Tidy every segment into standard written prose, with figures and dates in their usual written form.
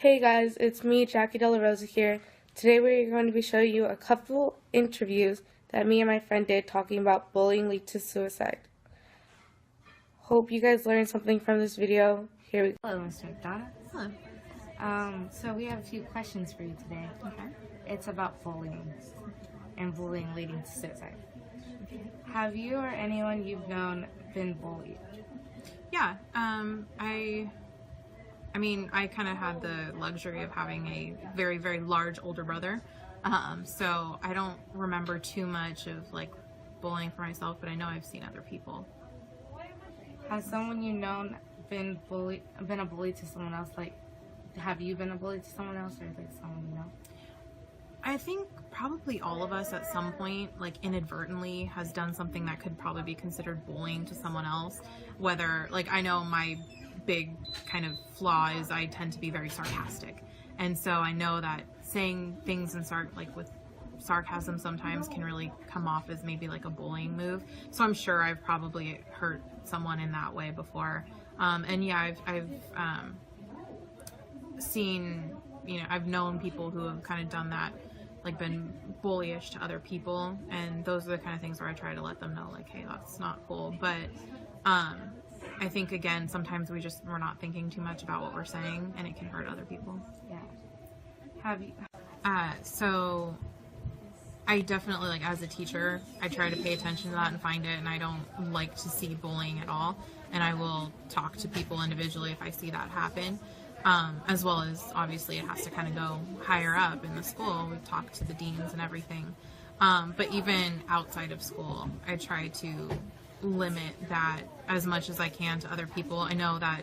Hey guys, it's me, Jackie Della Rosa here. Today we're going to be showing you a couple interviews that me and my friend did talking about bullying lead to suicide. Hope you guys learned something from this video. Here we go. Hello, Mr. McDonough. Hello. So we have a few questions for you today. Okay. It's about bullying and bullying leading to suicide. Have you or anyone you've known been bullied? Yeah. I kind of had the luxury of having a very, very large older brother. So I don't remember too much of like bullying for myself, but I know I've seen other people. Has someone you known been a bully to someone else? Like, have you been a bully to someone else, or like someone you know? I think probably all of us at some point, like inadvertently, has done something that could probably be considered bullying to someone else. Whether, like, I know my big kind of flaw is I tend to be very sarcastic, and so I know that saying things with sarcasm sometimes can really come off as maybe like a bullying move. So I'm sure I've probably hurt someone in that way before. And yeah, I've seen, I've known people who have kind of done that, like been bullyish to other people, and those are the kind of things where I try to let them know, like, hey, that's not cool. But I think, again, sometimes we're not thinking too much about what we're saying, and it can hurt other people. Yeah. Have you? So I definitely, like, as a teacher, I try to pay attention to that and find it, and I don't like to see bullying at all, and I will talk to people individually if I see that happen. As well as, obviously, it has to kind of go higher up in the school. We talk to the deans and everything. But even outside of school, I try to limit that as much as I can to other people. I know that,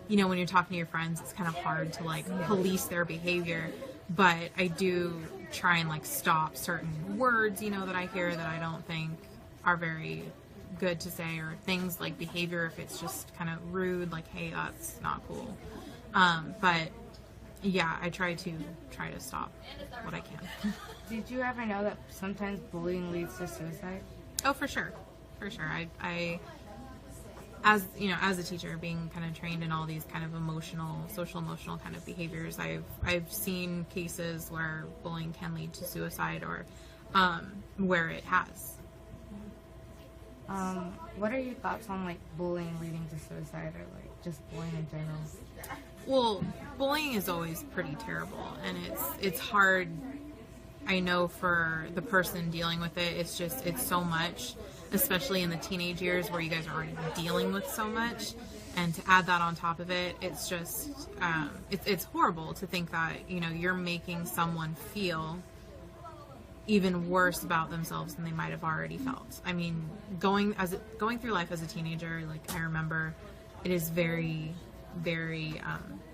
when you're talking to your friends, it's kind of hard to, like, police their behavior. But I do try and, like, stop certain words, that I hear that I don't think are very good to say, or things like behavior if it's just kind of rude, like, hey, that's not cool. But yeah, I try to stop what I can. Did you ever know that sometimes bullying leads to suicide? Oh, for sure. I as a teacher, being kind of trained in all these kind of social emotional kind of behaviors, I've seen cases where bullying can lead to suicide, or where it has. What are your thoughts on, like, bullying leading to suicide, or like just bullying in general? Well, bullying is always pretty terrible, and it's hard, I know, for the person dealing with it. It's so much, especially in the teenage years where you guys are already dealing with so much, and to add that on top of it, it's just, it's horrible to think that, you're making someone feel even worse about themselves than they might have already felt. I mean, going through life as a teenager, like, I remember, it is very, very,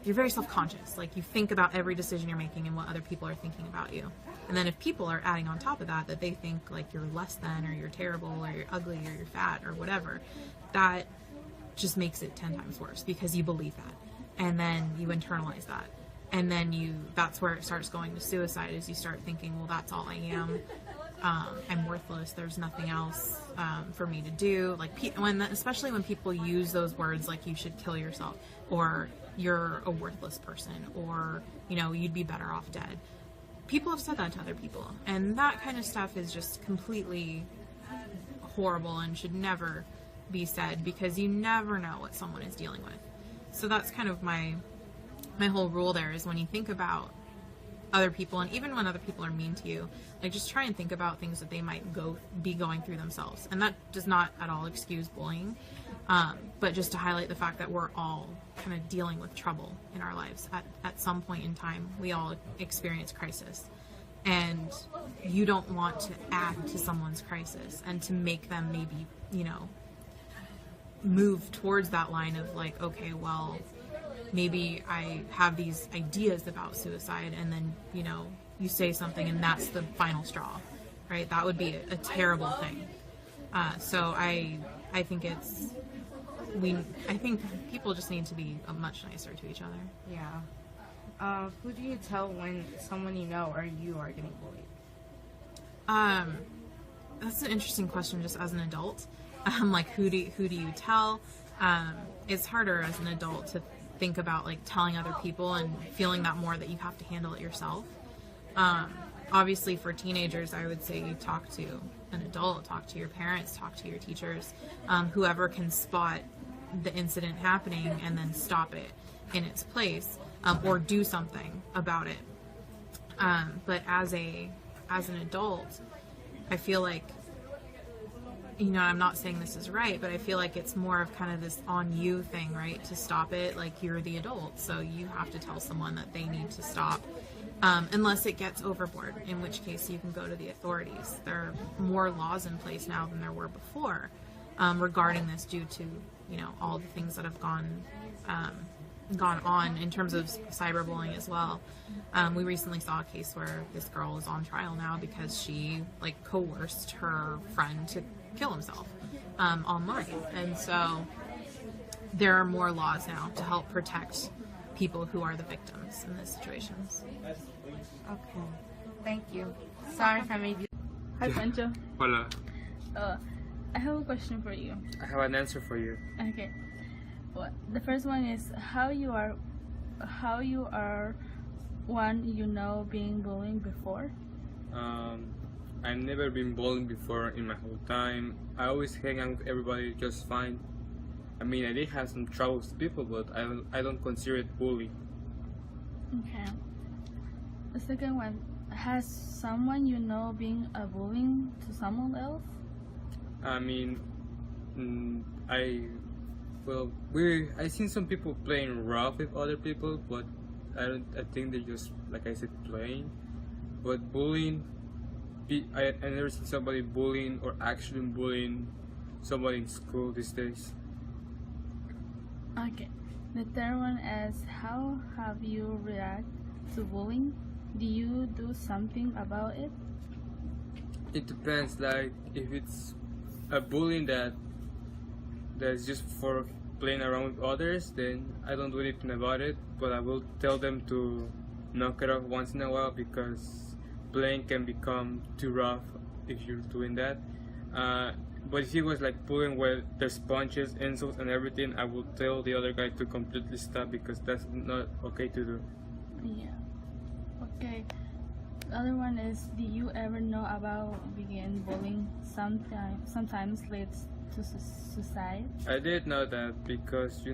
you're very self-conscious. Like, you think about every decision you're making and what other people are thinking about you. And then if people are adding on top of that they think, like, you're less than, or you're terrible, or you're ugly, or you're fat, or whatever, that just makes it 10 times worse, because you believe that. And then you internalize that. And then that's where it starts going to suicide, is you start thinking, well, that's all I am. I'm worthless. There's nothing else for me to do. Like, especially when people use those words, like, you should kill yourself, or you're a worthless person, or, you'd be better off dead. People have said that to other people, and that kind of stuff is just completely horrible and should never be said, because you never know what someone is dealing with. So that's kind of my whole rule there, is when you think about other people, and even when other people are mean to you, like, just try and think about things that they might be going through themselves. And that does not at all excuse bullying, but just to highlight the fact that we're all kind of dealing with trouble in our lives at some point in time. We all experience crisis, and you don't want to add to someone's crisis and to make them maybe, move towards that line of, like, okay, well, maybe I have these ideas about suicide, and then, you say something and that's the final straw, right? That would be a terrible thing. So I think I think people just need to be much nicer to each other. Yeah. Who do you tell when someone you know or you are getting bullied? That's an interesting question, just as an adult. Like, who do you tell? It's harder as an adult think about like telling other people and feeling that more that you have to handle it yourself. Obviously for teenagers, I would say you talk to an adult, talk to your parents, talk to your teachers, whoever can spot the incident happening and then stop it in its place, or do something about it. But as an adult, I feel like, I'm not saying this is right, but I feel like it's more of kind of this on you thing, right? To stop it, like you're the adult, so you have to tell someone that they need to stop, unless it gets overboard, in which case you can go to the authorities. There are more laws in place now than there were before, regarding this, due to, all the things that have gone on in terms of cyberbullying as well. We recently saw a case where this girl is on trial now because she coerced her friend to kill himself online, and so there are more laws now to help protect people who are the victims in these situations. Okay. Thank you. Sorry if I made you. Hi, Pancho. Hola. I have a question for you. I have an answer for you. Okay. Well, the first one is how you are one being bullied before. I've never been bullied before in my whole time. I always hang out with everybody just fine. I mean, I did have some troubles with people, but I don't consider it bullying. Okay. The second one, has someone been a bullying to someone else? I mean, I seen some people playing rough with other people, but I think they're just, like I said, playing. But bullying, I never seen somebody bullying or actually bullying somebody in school these days. Okay. The third one is how have you react to bullying? Do you do something about it? It depends. Like if it's a bullying that's just for playing around with others, then I don't do anything about it. But I will tell them to knock it off once in a while, because playing can become too rough if you're doing that. But if he was bullying where there's punches, insults, and everything, I will tell the other guy to completely stop, because that's not okay to do. Yeah. Okay. The other one is, do you ever know about begin bullying sometimes leads to suicide? I did know that, because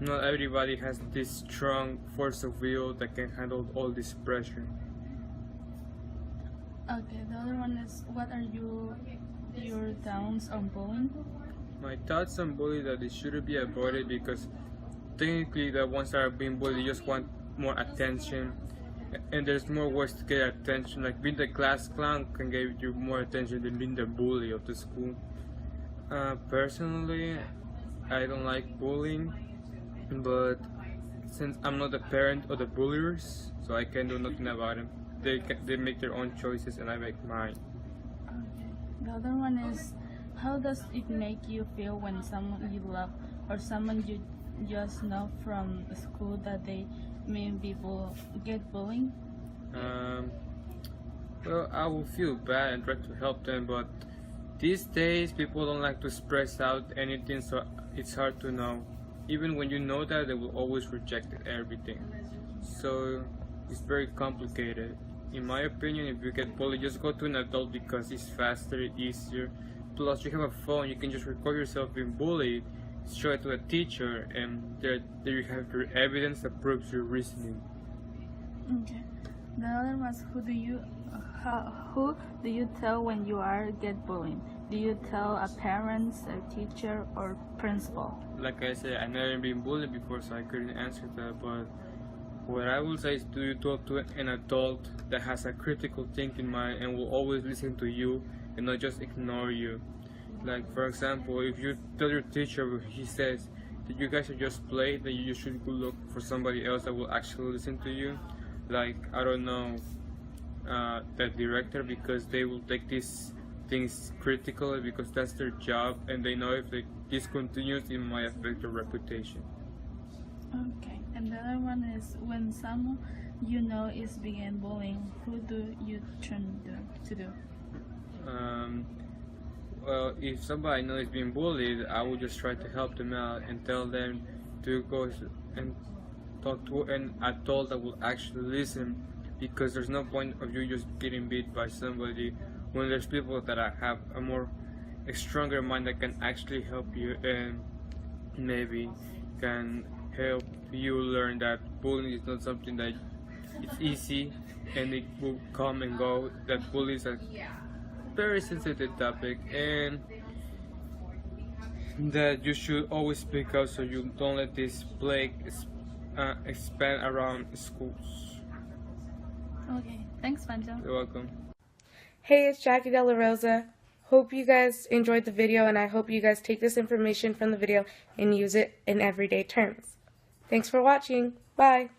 not everybody has this strong force of will that can handle all this pressure. Okay. The other one is, what are your thoughts on bullying? My thoughts on bullying, that it shouldn't be avoided, because technically the ones that are being bullied, they just want more attention, and there's more ways to get attention. Like being the class clown can give you more attention than being the bully of the school. Personally, I don't like bullying, but since I'm not the parent of the bulliers, so I can do nothing about them. They make their own choices and I make mine. Okay. The other one is, how does it make you feel when someone you love or someone you just know from school that they maybe get bullying? Well, I will feel bad and try to help them, but these days people don't like to express out anything, so it's hard to know. Even when you know that, they will always reject everything. So it's very complicated. In my opinion, if you get bullied, just go to an adult, because it's faster, easier. Plus, you have a phone, you can just record yourself being bullied, show it to a teacher, and there you have your evidence that proves your reasoning. Okay. The other was, who do you tell when you get bullied? Do you tell a parent, a teacher, or principal? Like I said, I've never been bullied before, so I couldn't answer that, but what I will say is, do you talk to an adult that has a critical thinking mind and will always listen to you and not just ignore you. Like, for example, if you tell your teacher, he says that you guys are just play, then you should go look for somebody else that will actually listen to you. Like, I don't know, the director, because they will take these things critically, because that's their job, and they know if this continues, it might affect their reputation. Okay. And the other one is, when someone is begin bullying, who do you turn to do? Well, if somebody I know is being bullied, I will just try to help them out and tell them to go and talk to an adult that will actually listen, because there's no point of you just getting beat by somebody when there's people that have a stronger mind that can actually help you and maybe can help you learn that bullying is not something that it's easy and it will come and go, that bullying is a very sensitive topic, and that you should always speak out so you don't let this plague expand around schools. Okay, thanks, Pancho. You're welcome. Hey, it's Jackie Della Rosa. Hope you guys enjoyed the video, and I hope you guys take this information from the video and use it in everyday terms. Thanks for watching. Bye.